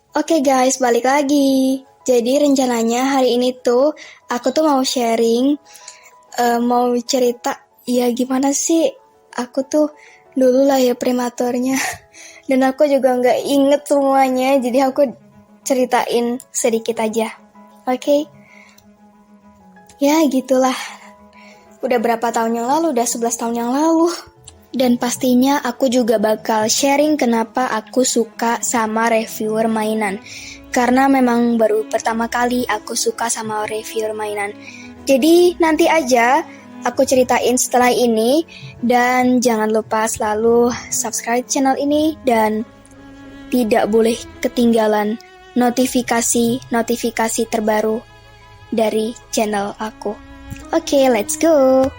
Oke guys, balik lagi. Jadi rencananya hari ini tuh aku tuh mau sharing, mau cerita ya gimana sih aku tuh dulu lah ya prematurnya. Dan aku juga nggak inget semuanya, jadi aku ceritain sedikit aja. Oke? Ya gitulah. Udah berapa tahun yang lalu, udah 11 tahun yang lalu. Dan pastinya aku juga bakal sharing kenapa aku suka sama reviewer mainan. Karena memang baru pertama kali aku suka sama reviewer mainan. Jadi nanti aja aku ceritain setelah ini. Dan jangan lupa selalu subscribe channel ini. Dan tidak boleh ketinggalan notifikasi terbaru dari channel aku. Oke, let's go!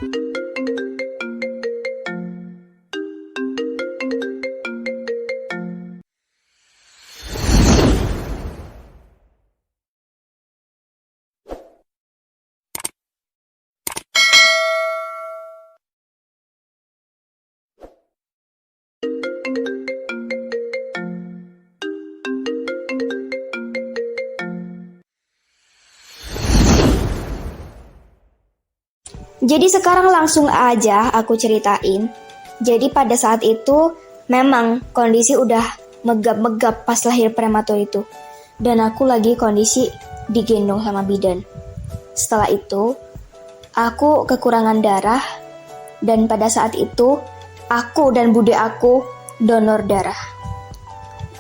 Jadi sekarang langsung aja aku ceritain. Jadi pada saat itu memang kondisi udah megap-megap pas lahir prematur itu. Dan aku lagi kondisi digendong sama bidan. Setelah itu aku kekurangan darah. Dan pada saat itu aku dan bude aku donor darah.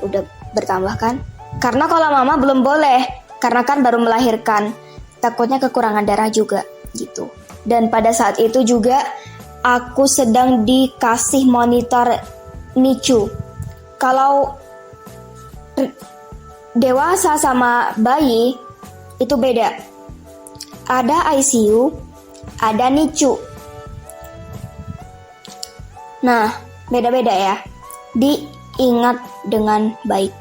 Udah bertambah kan? Karena kalau mama belum boleh, karena kan baru melahirkan. Takutnya kekurangan darah juga gitu. Dan pada saat itu juga aku sedang dikasih monitor NICU. Kalau dewasa sama bayi itu beda. Ada ICU, ada NICU. Nah, beda-beda ya. Diingat dengan baik.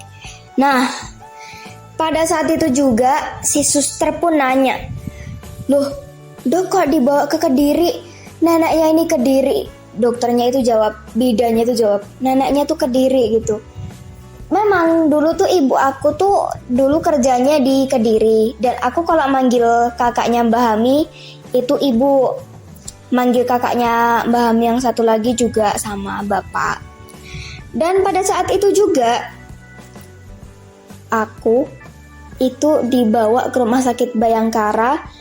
Nah, pada saat itu juga si suster pun nanya, "Loh, Dok kok dibawa ke Kediri? Neneknya ini Kediri." Dokternya itu jawab, bidannya itu jawab, neneknya tuh Kediri gitu. Memang dulu tuh ibu aku tuh dulu kerjanya di Kediri. Dan aku kalau manggil kakaknya Mbah Hami, itu ibu. Manggil kakaknya Mbah Hami yang satu lagi juga sama bapak. Dan pada saat itu juga aku itu dibawa ke rumah sakit Bayangkara.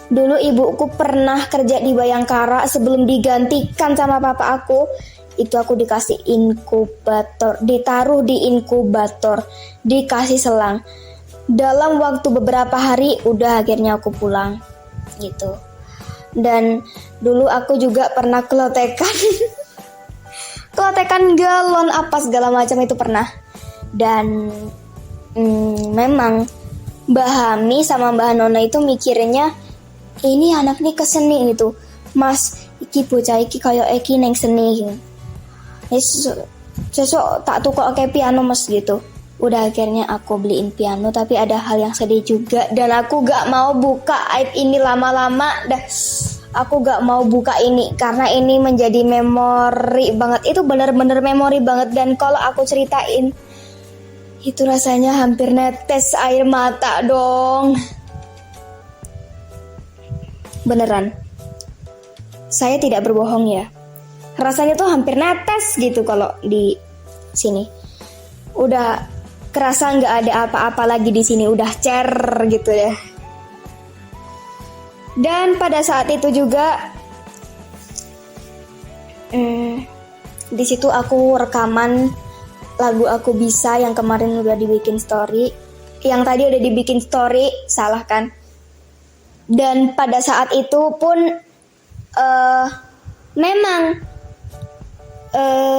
Dulu ibuku pernah kerja di Bayangkara sebelum digantikan sama papa aku. Itu aku dikasih inkubator, ditaruh di inkubator, dikasih selang. Dalam waktu beberapa hari udah akhirnya aku pulang gitu. Dan dulu aku juga pernah kelotekan. Kelotekan galon apa segala macam itu pernah. Dan memang Mbah Hami sama Mbah Nona itu mikirnya ini anak nih keseni gitu. Mas, iki bocah iki kaya iki neng seni gitu. Sesok tak tukok ke piano mas gitu. Udah akhirnya aku beliin piano. Tapi ada hal yang sedih juga. Dan aku gak mau buka aib ini lama-lama. Aku gak mau buka ini. Karena ini menjadi memori banget. Itu bener-bener memori banget. Dan kalau aku ceritain, itu rasanya hampir netes air mata dong. Beneran, saya tidak berbohong ya. Rasanya tuh hampir netes gitu kalau di sini. Udah kerasa nggak ada apa-apa lagi di sini, udah cer gitu ya. Dan pada saat itu juga, di situ aku rekaman lagu Aku Bisa yang kemarin udah dibikin story. Yang tadi udah dibikin story, salah kan? Dan pada saat itu pun memang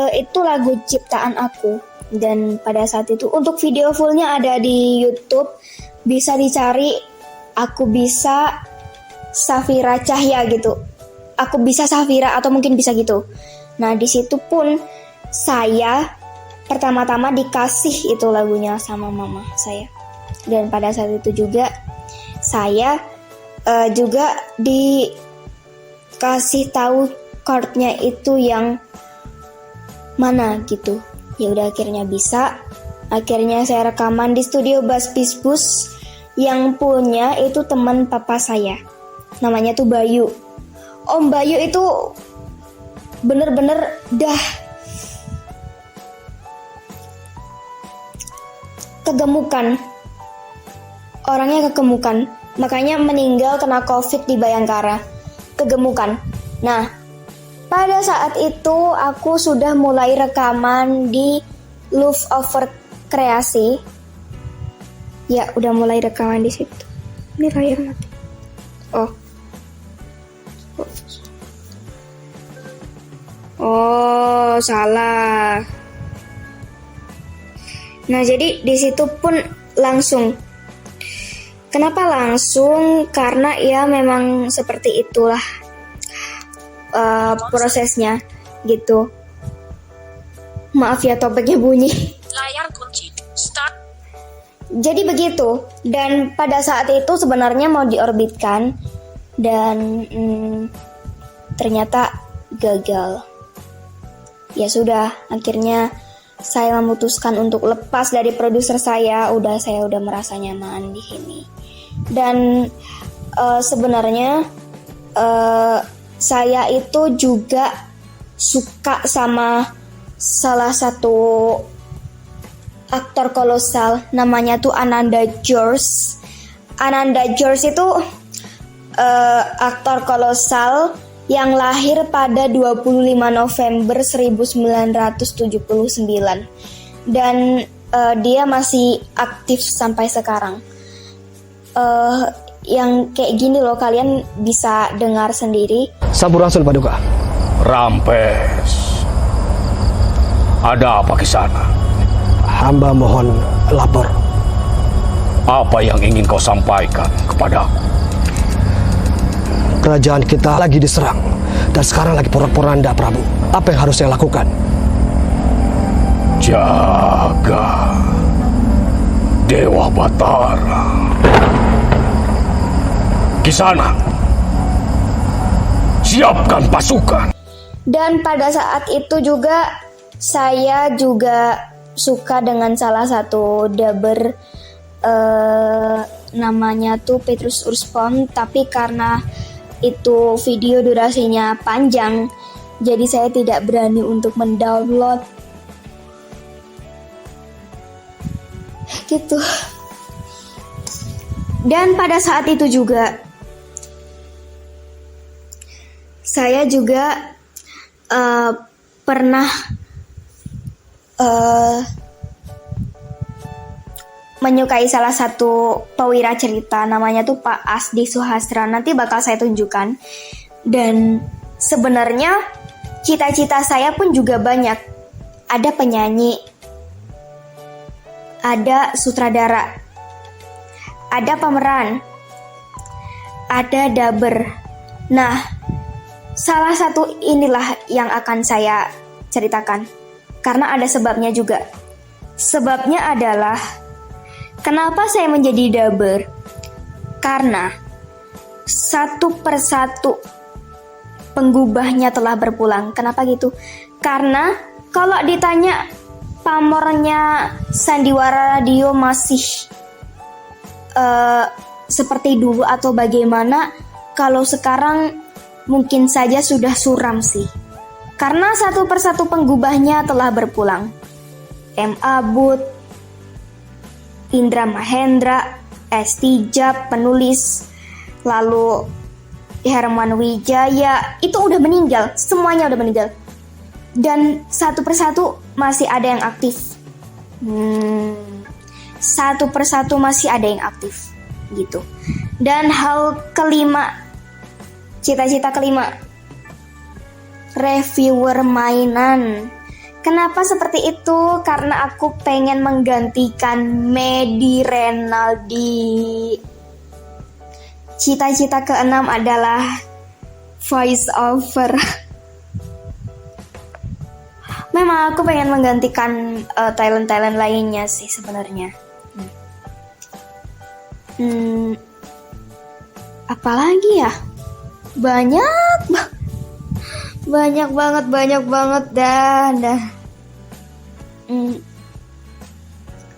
itu lagu ciptaan aku. Dan pada saat itu untuk video fullnya ada di YouTube, bisa dicari Aku Bisa Safira Cahya gitu. Aku Bisa Safira atau mungkin bisa gitu. Nah di situ pun saya pertama-tama dikasih itu lagunya sama mama saya. Dan pada saat itu juga saya juga dikasih tahu chordnya itu yang mana gitu. Ya udah akhirnya bisa. Akhirnya saya rekaman di studio Bass Bus yang punya itu teman papa saya. Namanya tuh Bayu. Om Bayu itu bener-bener dah kegemukan. Orangnya kegemukan. Makanya meninggal kena COVID di Bayangkara. Kegemukan. Nah, pada saat itu aku sudah mulai rekaman di Love Over Kreasi. Ya, udah mulai rekaman di situ. Ini layar mati. Oh, salah. Nah, jadi di situ pun langsung. Kenapa langsung? Karena ya memang seperti itulah prosesnya gitu. Maaf ya topiknya bunyi. Layar kunci. Start. Jadi begitu. Dan pada saat itu sebenarnya mau diorbitkan dan ternyata gagal. Ya sudah, akhirnya saya memutuskan untuk lepas dari produser saya. Saya udah merasa nyaman di sini. Dan sebenarnya saya itu juga suka sama salah satu aktor kolosal, namanya tuh Ananda George. Ananda George itu aktor kolosal yang lahir pada 25 November 1979 dan dia masih aktif sampai sekarang. Yang kayak gini loh, kalian bisa dengar sendiri. Sampurasun Paduka. Rampes. Ada apa kisana? Hamba mohon lapor. Apa yang ingin kau sampaikan kepadaku? Kerajaan kita lagi diserang dan sekarang lagi porak-poranda, Prabu. Apa yang harus saya lakukan? Jaga Dewa Batara. Kisana, siapkan pasukan. Dan pada saat itu juga saya juga suka dengan salah satu dubber namanya tuh Petrus Urspon, tapi karena itu video durasinya panjang, jadi saya tidak berani untuk mendownload gitu. Dan pada saat itu juga saya juga pernah menyukai salah satu pewira cerita, namanya tuh Pak Asdi Suhastra. Nanti bakal saya tunjukkan. Dan sebenarnya cita-cita saya pun juga banyak. Ada penyanyi, ada sutradara, ada pemeran, ada dubber. Nah, salah satu inilah yang akan saya ceritakan, karena ada sebabnya juga. Sebabnya adalah kenapa saya menjadi dubber? Karena satu persatu penggubahnya telah berpulang. Kenapa gitu? Karena kalau ditanya pamornya Sandiwara Radio masih seperti dulu atau bagaimana, kalau sekarang mungkin saja sudah suram sih. Karena satu persatu penggubahnya telah berpulang. M. Abud, Indra Mahendra, S. Tijab, penulis, lalu Herman Wijaya, itu udah meninggal, semuanya udah meninggal. Dan satu persatu masih ada yang aktif. Satu persatu masih ada yang aktif, gitu. Dan hal kelima, cita-cita kelima, reviewer mainan. Kenapa seperti itu? Karena aku pengen menggantikan Medi Renaldi. Cita-cita keenam adalah voice over. Memang aku pengen menggantikan talent-talent lainnya sih sebenarnya. Apalagi ya? Banyak banget dah.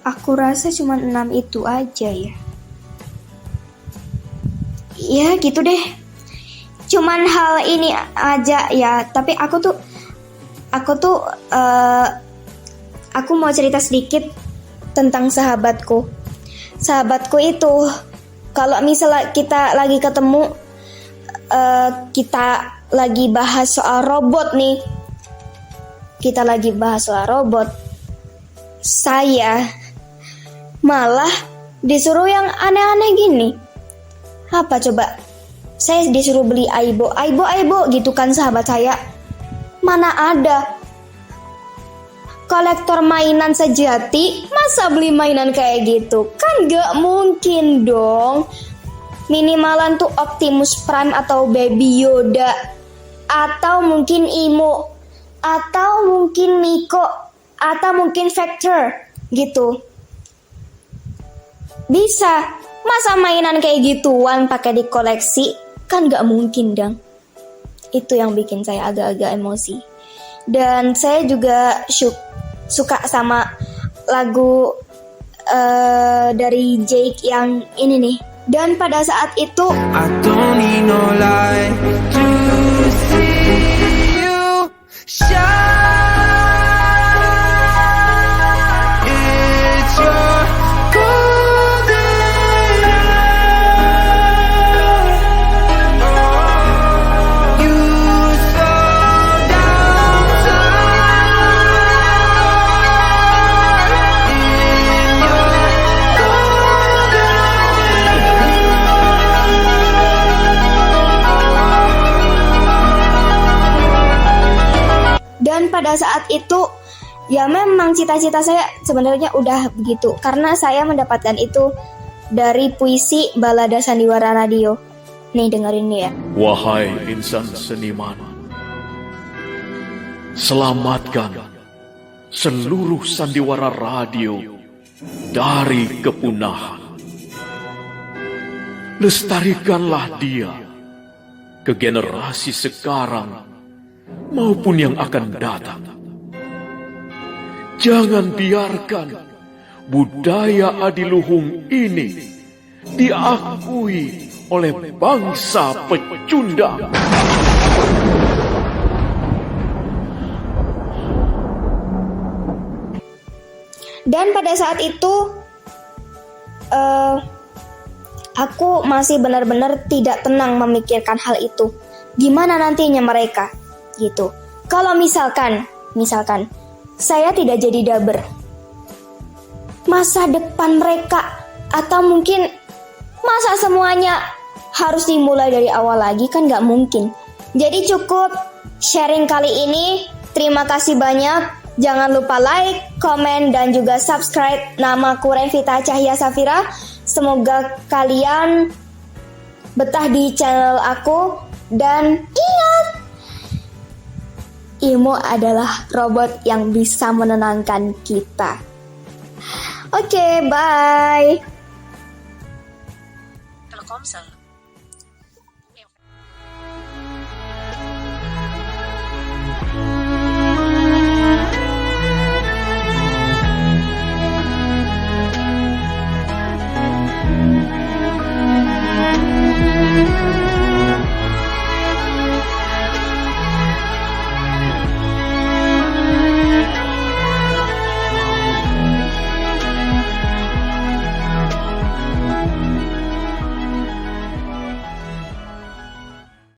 Aku rasa cuma 6 itu aja ya. Ya gitu deh. Cuman hal ini aja ya. Tapi aku mau cerita sedikit tentang sahabatku. Sahabatku itu, kalau misalnya kita lagi ketemu, kita lagi bahas soal robot nih. Kita lagi bahas soal robot. Saya malah disuruh yang aneh-aneh gini. Apa coba? Saya disuruh beli Aibo gitu kan sahabat saya. Mana ada kolektor mainan sejati, masa beli mainan kayak gitu? Kan gak mungkin dong. Minimalan tuh Optimus Prime atau Baby Yoda, atau mungkin Imo, atau mungkin Miko, atau mungkin Vector gitu. Bisa. Masa mainan kayak gituan pakai dikoleksi? Kan gak mungkin dong. Itu yang bikin saya agak-agak emosi. Dan saya juga suka sama lagu dari Jake yang ini nih. Dan pada saat itu I don't need no light to see you shine. It's your golden hour. You slow down time in your golden. Dan pada saat itu, ya memang cita-cita saya sebenarnya udah begitu. Karena saya mendapatkan itu dari puisi Balada Sandiwara Radio. Nih dengerin nih ya. Wahai insan seniman, selamatkan seluruh sandiwara radio dari kepunahan. Lestarikanlah dia ke generasi sekarang maupun yang akan datang. Jangan biarkan budaya adiluhung ini diakui oleh bangsa pecundang. Dan pada saat itu aku masih benar-benar tidak tenang memikirkan hal itu. Gimana nantinya mereka gitu. Kalau misalkan saya tidak jadi daber, masa depan mereka, atau mungkin masa semuanya harus dimulai dari awal lagi, kan gak mungkin. Jadi cukup sharing kali ini. Terima kasih banyak. Jangan lupa like, komen, dan juga subscribe. Namaku Revita Cahya Safira. Semoga kalian betah di channel aku. Dan ingat, Imo adalah robot yang bisa menenangkan kita. Oke, bye. Telkomsel.